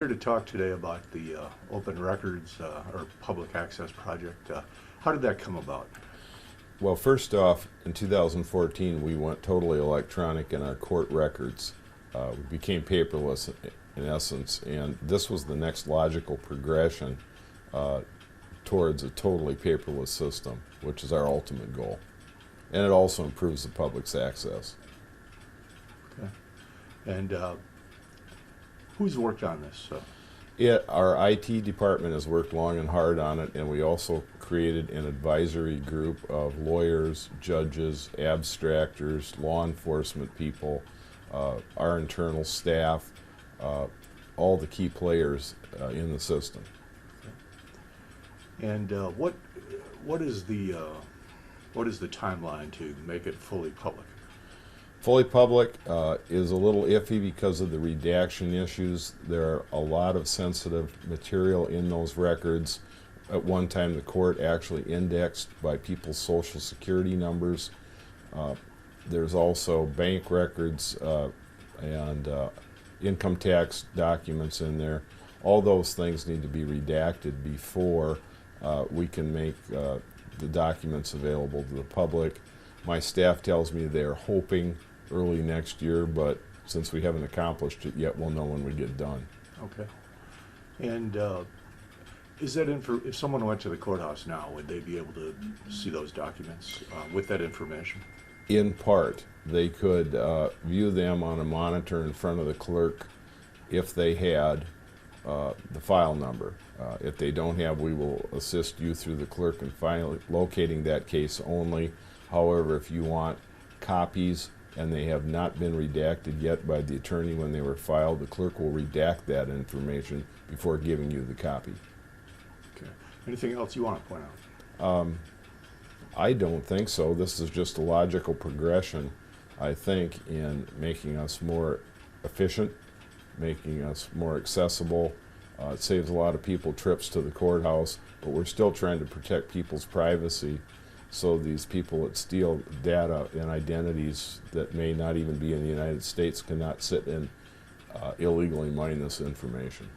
Here to talk today about the Open Records or Public Access Project. How did that come about? Well, first off, in 2014, we went totally electronic in our court records. We became paperless in essence, and this was the next logical progression towards a totally paperless system, which is our ultimate goal. And it also improves the public's access. Okay. And who's worked on this? Our IT department has worked long and hard on it, and we also created an advisory group of lawyers, judges, abstractors, law enforcement people, our internal staff, all the key players in the system. Okay. And what is the timeline to make it fully public? Fully public is a little iffy because of the redaction issues. There are a lot of sensitive material in those records. At one time, the court actually indexed by people's social security numbers. There's also bank records and income tax documents in there. All those things need to be redacted before we can make the documents available to the public. My staff tells me they're hoping early next year, but since we haven't accomplished it yet, we'll know when we get done. Okay. And is that if someone went to the courthouse now, would they be able to see those documents with that information? In part, they could view them on a monitor in front of the clerk if they had the file number. If they don't have, we will assist you through the clerk in locating that case only. However, if you want copies and they have not been redacted yet by the attorney when they were filed, the clerk will redact that information before giving you the copy. Okay. Anything else you want to point out? I don't think so. This is just a logical progression, I think, in making us more efficient, making us more accessible. It saves a lot of people trips to the courthouse, but we're still trying to protect people's privacy. So these people that steal data and identities that may not even be in the United States cannot sit and illegally mine this information.